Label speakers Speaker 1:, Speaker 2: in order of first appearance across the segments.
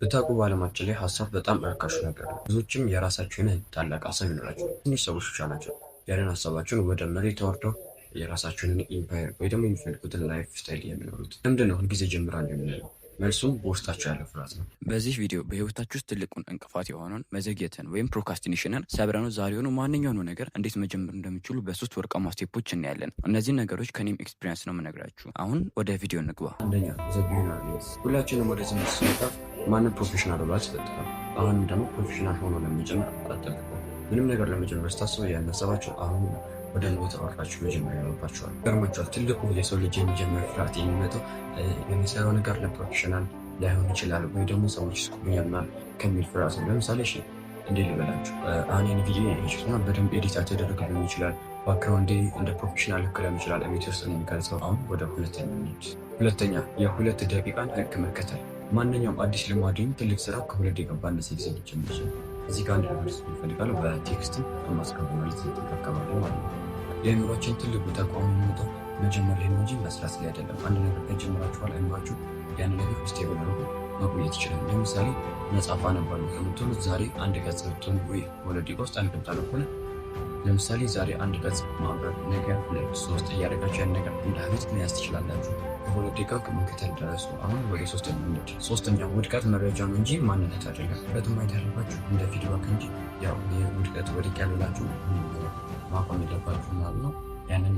Speaker 1: ብታውቁ በዓለማችን ላይ ሀሳብ በጣም ርካሽ ነገር ነው። ብዙዎችም የራሳቸው የሆነ ታላቅ ሀሳብ ይኖራቸው። ትንሽ ሰዎች ብቻ ናቸው ያንን ሀሳባቸውን ወደ መሬት አውርደው የራሳቸውን ኢምፓየር ወይ ደግሞ የሚፈልጉትን ላይፍ ስታይል የሚኖሩት። ለምንድን ነው ሁልጊዜ ጀምራለሁ የምንለው? መልሱም በውስጣቸው ያለ ፍርሃት ነው።
Speaker 2: በዚህ ቪዲዮ በህይወታችሁ ውስጥ ትልቁን እንቅፋት የሆነውን መዘግየትን ወይም ፕሮካስቲኔሽንን ሰብረኑ ዛሬውኑ ማንኛውኑ ነገር እንዴት መጀመር እንደሚችሉ በሶስት ወርቃማ ስቴፖች እናያለን። እነዚህን ነገሮች ከኔም ኤክስፒሪየንስ ነው የምነግራችሁ። አሁን ወደ ቪዲዮ እንግባ።
Speaker 1: አንደኛ ዘቢዩናር። ሁላችንም ወደ ትምህርት ስንመጣ ማንም ፕሮፌሽናል ብሎ አልተፈጠረም። አሁንም ደግሞ ፕሮፌሽናል ሆኖ ለመጀመር አጠብቁ። ምንም ነገር ለመጀመር ስታስበው ያነሰባቸው አሁን ወደ ኑሮ ተወራችሁ መጀመር ይኖርባችኋል። ገርማችኋል። ትልቁ የሰው ልጅ የሚጀምር ፍርሃት የሚመጣው የሚሰራው ነገር ለፕሮፌሽናል ላይሆን ይችላል ወይ ደግሞ ሰዎች ስኩኛናል ከሚል ፍርሃት ነው። ለምሳሌ እሺ እንዴት ልበላችሁ፣ አሁን ይህን ቪዲዮ ያየችሁትና በደንብ ኤዲት ተደርጎ ሊሆን ይችላል። ባክግራውንዴ እንደ ፕሮፌሽናል ልክ ሊሆን ይችላል። ቤት ውስጥ ነው የሚቀርጸው። አሁን ወደ ሁለተኛ ሚኒት። ሁለተኛ የሁለት ደቂቃን ህግ መከተል። ማንኛውም አዲስ ልማድም ትልቅ ስራ ከሁለት ደቂቃ ባነሰ ጊዜ ሊጀምር ይችላል። እዚህ ጋር አንድ ነገር ይፈልጋሉ። በቴክስት በማስገቡ ማለት አካባቢ ማለት ነው። የአእምሯችን ትልቁ ተቋም የሚመጣው መጀመር ላይ ነው እንጂ መስራት ላይ አይደለም። አንድ ነገር ከጀመራችኋል አእምሯችሁ ያን ነገር ውስጥ የበለሩ መቆየት ይችላል። ለምሳሌ መጽሐፍ አነባለሁ ከምትሉት ዛሬ አንድ ገጽ ብትሆን ወይ ሁለት ደቂቃ ውስጥ አንድ ገጽ አነባለሁ። ለምሳሌ ዛሬ አንድ ገጽ ማንበብ፣ ነገር ሁለት ሶስት እያደረጋችሁ ያን ነገር እንደ ሀቢት መያዝ ትችላላችሁ። ከሁለት ደቂቃ ከመከተል ደረሱ። አሁን ወደ ሶስተኛ ሚኒት። ሶስተኛው ውድቀት መረጃ ነው እንጂ ማንነት አይደለም። ውድቀት ማየት ያለባችሁ እንደ ፊድባክ እንጂ ያው ውድቀት ወድቅ ያሉላችሁ ማቆም የለባችሁ ማለት ነው። ያንን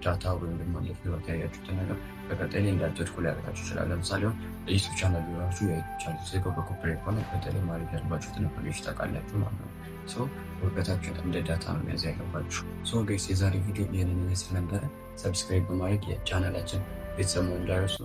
Speaker 1: ዳታ ወይም ደግሞ እንደ ፊድባክ ያያችሁትን ነገር በቀጣይ ላይ እንዳትወድቁ ሊያደርጋችሁ ይችላል። ለምሳሌ ሆን ዩቱብ ቻናል ቢኖራችሁ የቻሉት ዜጎ በኮፕሬት ከሆነ በቀጣይ ላይ ማድረግ ያለባችሁትን ነገሮች ታውቃላችሁ ማለት ነው። ውድቀታችሁን እንደ ዳታ ነው መያዝ ያለባችሁ። ጋይስ የዛሬ ቪዲዮ ይህንን ይመስል ነበረ። ሰብስክራይብ በማድረግ የቻናላችን ቤተሰብ እንዳይረሱ።